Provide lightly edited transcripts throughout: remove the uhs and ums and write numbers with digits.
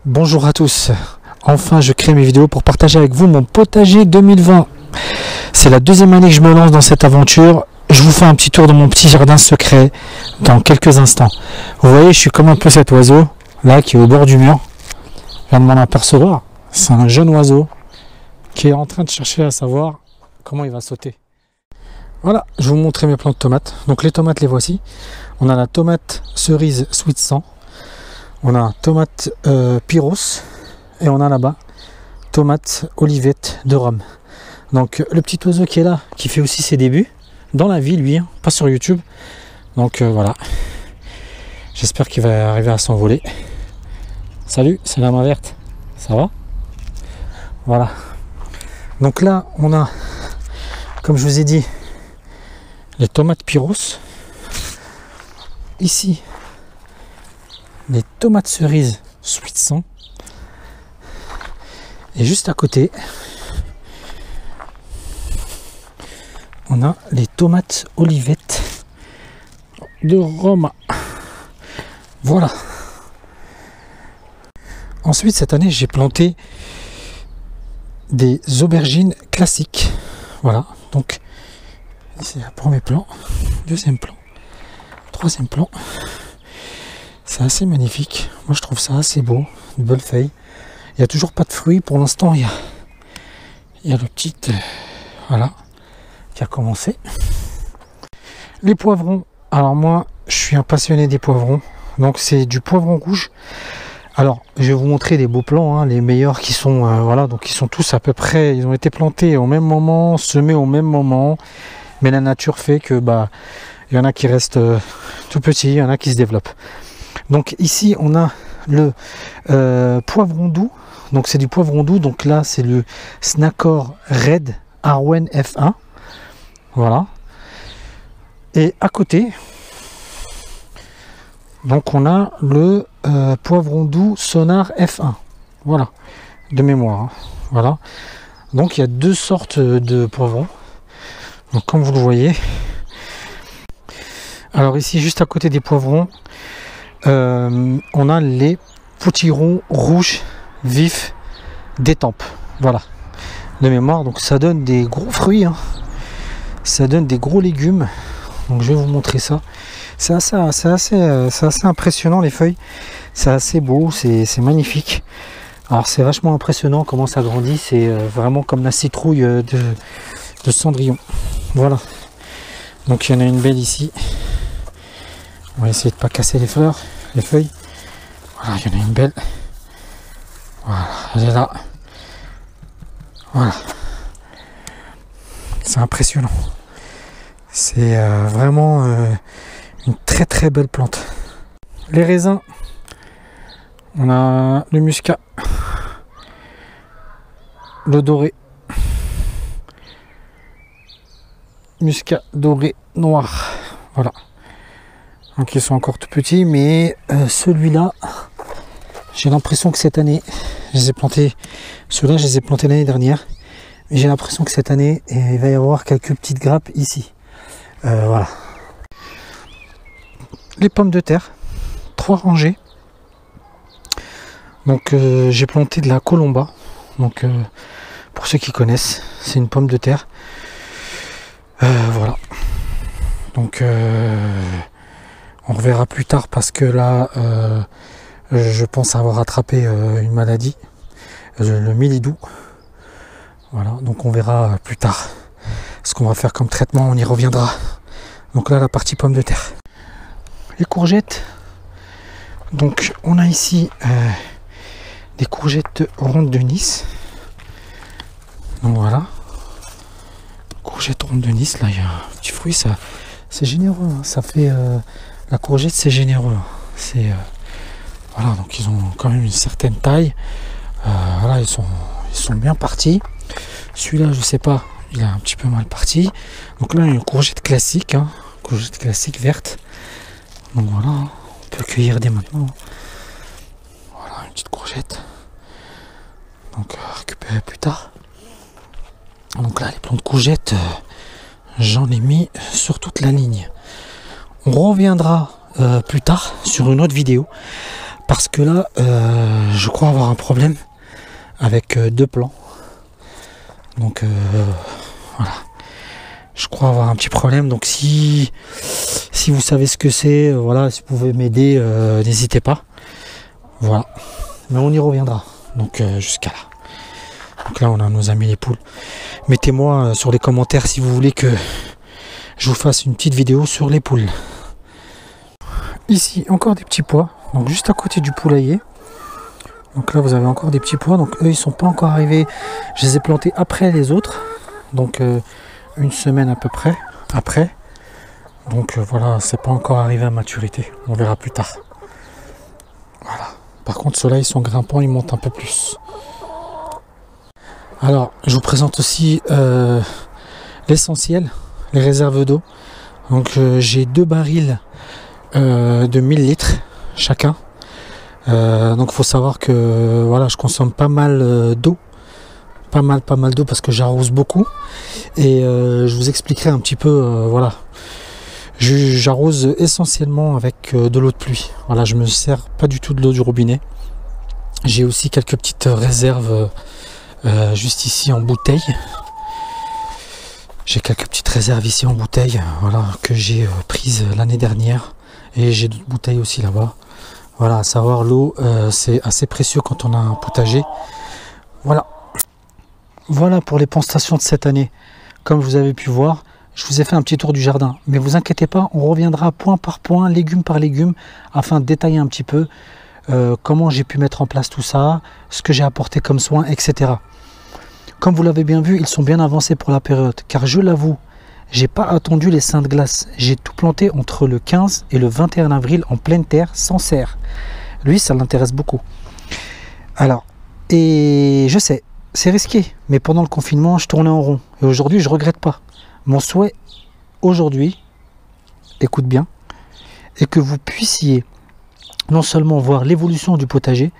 Bonjour à tous, enfin je crée mes vidéos pour partager avec vous mon potager 2020. C'est la deuxième année que je me lance dans cette aventure. Je vous fais un petit tour de mon petit jardin secret dans quelques instants. Vous voyez, je suis comme un peu cet oiseau là qui est au bord du mur. Je viens de m'en apercevoir. C'est un jeune oiseau qui est en train de chercher à savoir comment il va sauter. Voilà, je vais vous montrer mes plants de tomates. Donc les tomates, les voici. On a la tomate cerise Sweet 100. On a tomate Pyros et on a là-bas tomate olivette de Rome. Donc le petit oiseau qui est là, qui fait aussi ses débuts dans la vie, lui, hein, pas sur YouTube. Donc voilà, j'espère qu'il va arriver à s'envoler. Salut, c'est la main verte, ça va? Voilà. Donc là, on a, comme je vous ai dit, les tomates Pyros. Ici, les tomates cerises Sweet 100 et juste à côté on a les tomates olivettes de Roma. Voilà. Ensuite cette année j'ai planté des aubergines classiques. Voilà, donc c'est le premier plan, deuxième plan, troisième plan. C'est assez magnifique, moi je trouve ça assez beau, de belles feuilles. Il n'y a toujours pas de fruits pour l'instant, il y a le petit voilà, qui a commencé. Les poivrons, alors moi je suis un passionné des poivrons, donc c'est du poivron rouge. Alors je vais vous montrer des beaux plants, hein, les meilleurs qui sont, voilà, donc ils sont tous à peu près, ils ont été plantés au même moment, semés au même moment, mais la nature fait que il y en a qui restent tout petits, il y en a qui se développent. Donc ici on a le poivron doux, donc c'est du poivron doux, donc là c'est le Snacor Red Arwen F1, voilà. Et à côté, donc on a le poivron doux Sonar F1, voilà, de mémoire, hein. Voilà. Donc il y a deux sortes de poivrons, donc comme vous le voyez. Alors ici juste à côté des poivrons, on a les potirons rouges vifs d'Étampes, voilà, de mémoire. Donc ça donne des gros fruits, hein. Ça donne des gros légumes. Donc je vais vous montrer ça. C'est assez impressionnant, les feuilles, c'est assez beau, c'est magnifique. Alors c'est vachement impressionnant comment ça grandit, c'est vraiment comme la citrouille de Cendrillon. Voilà, donc il y en a une belle ici. On va essayer de ne pas casser les fleurs, les feuilles. Voilà, il y en a une belle. Voilà, elle est là. Voilà. C'est impressionnant. C'est vraiment une très très belle plante. Les raisins. On a le muscat. Le doré. Muscat doré noir. Voilà. Donc ils sont encore tout petits, mais celui-là, j'ai l'impression que cette année, je les ai plantés, ceux-là je les ai plantés l'année dernière, mais j'ai l'impression que cette année, il va y avoir quelques petites grappes ici. Voilà. Les pommes de terre, 3 rangées. Donc j'ai planté de la colomba, donc pour ceux qui connaissent, c'est une pomme de terre. Voilà. Donc on reverra plus tard parce que là, je pense avoir attrapé une maladie, le milidou. Voilà, donc on verra plus tard ce qu'on va faire comme traitement, on y reviendra. Donc là, la partie pomme de terre. Les courgettes. Donc on a ici des courgettes rondes de Nice. Donc voilà. Courgettes rondes de Nice, là il y a un petit fruit, ça c'est généreux, hein. Ça fait... la courgette c'est généreux, c'est voilà, donc ils ont quand même une certaine taille. Voilà, ils sont bien partis. Celui-là je sais pas, il est un petit peu mal parti. Donc là une courgette classique, hein, courgette classique verte. Donc voilà, on peut cueillir dès maintenant. Voilà une petite courgette, donc récupérer plus tard. Donc là les plants de courgettes, j'en ai mis sur toute la ligne. On reviendra plus tard sur une autre vidéo Parce que là, je crois avoir un problème avec deux plans. Donc voilà. Je crois avoir un petit problème. Donc si vous savez ce que c'est, voilà, si vous pouvez m'aider, n'hésitez pas. Voilà. Mais on y reviendra. Donc jusqu'à là. Donc là, on a nos amis les poules. Mettez-moi sur les commentaires si vous voulez que je vous fasse une petite vidéo sur les poules. Ici, encore des petits pois. Donc juste à côté du poulailler. Donc là, vous avez encore des petits pois. Donc eux, ils sont pas encore arrivés. Je les ai plantés après les autres. Donc une semaine à peu près après. Donc voilà, c'est pas encore arrivé à maturité. On verra plus tard. Voilà. Par contre, ceux-là, ils sont grimpants, ils montent un peu plus. Alors, je vous présente aussi l'essentiel, les réserves d'eau. Donc j'ai 2 barils de 1000 litres chacun. Donc il faut savoir que voilà, je consomme pas mal d'eau. Pas mal d'eau parce que j'arrose beaucoup. Et je vous expliquerai un petit peu, voilà. J'arrose essentiellement avec de l'eau de pluie. Voilà, je me sers pas du tout de l'eau du robinet. J'ai aussi quelques petites réserves juste ici en bouteille. J'ai quelques petites réserves ici en bouteille, voilà, que j'ai prises l'année dernière. Et j'ai d'autres bouteilles aussi là-bas. Voilà, à savoir l'eau, c'est assez précieux quand on a un potager. Voilà. Voilà pour les plantations de cette année. Comme vous avez pu voir, je vous ai fait un petit tour du jardin. Mais vous inquiétez pas, on reviendra point par point, légume par légume, afin de détailler un petit peu comment j'ai pu mettre en place tout ça, ce que j'ai apporté comme soin, etc. Comme vous l'avez bien vu, ils sont bien avancés pour la période. Car je l'avoue, j'ai pas attendu les seins de glace. J'ai tout planté entre le 15 et le 21 avril en pleine terre, sans serre. Lui, ça l'intéresse beaucoup. Alors, et je sais, c'est risqué. Mais pendant le confinement, je tournais en rond. Et aujourd'hui, je regrette pas. Mon souhait, aujourd'hui, écoute bien, est que vous puissiez non seulement voir l'évolution du potager,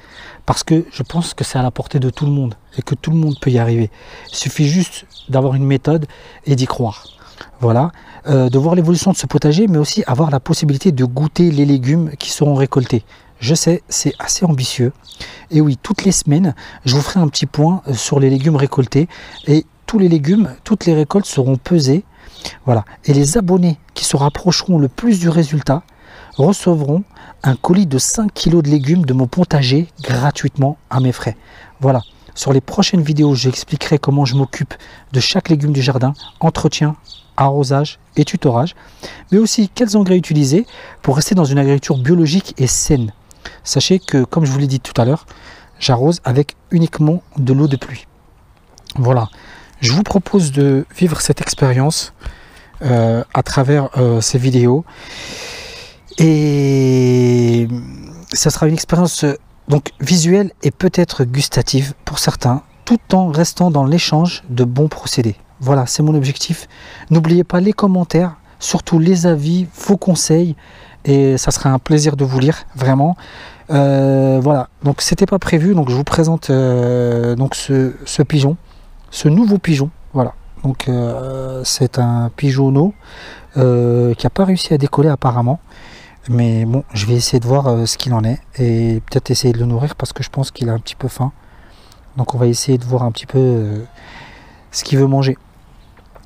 parce que je pense que c'est à la portée de tout le monde et que tout le monde peut y arriver. Il suffit juste d'avoir une méthode et d'y croire. Voilà, de voir l'évolution de ce potager, mais aussi avoir la possibilité de goûter les légumes qui seront récoltés. Je sais, c'est assez ambitieux. Et oui, toutes les semaines, je vous ferai un petit point sur les légumes récoltés. Et tous les légumes, toutes les récoltes seront pesées. Voilà. Et les abonnés qui se rapprocheront le plus du résultat recevront un colis de 5 kg de légumes de mon potager gratuitement à mes frais. Voilà. Sur les prochaines vidéos, j'expliquerai comment je m'occupe de chaque légume du jardin, entretien, arrosage et tutorage, mais aussi quels engrais utiliser pour rester dans une agriculture biologique et saine. Sachez que, comme je vous l'ai dit tout à l'heure, j'arrose avec uniquement de l'eau de pluie. Voilà. Je vous propose de vivre cette expérience à travers ces vidéos. Et ça sera une expérience donc visuelle et peut-être gustative pour certains, tout en restant dans l'échange de bons procédés. Voilà, c'est mon objectif. N'oubliez pas les commentaires, surtout les avis, vos conseils, et ça sera un plaisir de vous lire, vraiment. Voilà, donc c'était pas prévu, donc je vous présente donc ce pigeon, ce nouveau pigeon. Voilà, donc c'est un pigeonneau qui n'a pas réussi à décoller apparemment. Mais bon, je vais essayer de voir ce qu'il en est et peut-être essayer de le nourrir parce que je pense qu'il a un petit peu faim. Donc on va essayer de voir un petit peu ce qu'il veut manger.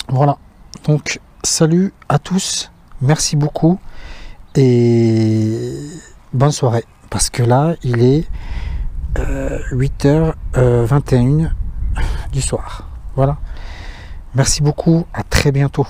Voilà, donc salut à tous, merci beaucoup et bonne soirée. Parce que là, il est 8h21 du soir. Voilà, merci beaucoup, à très bientôt.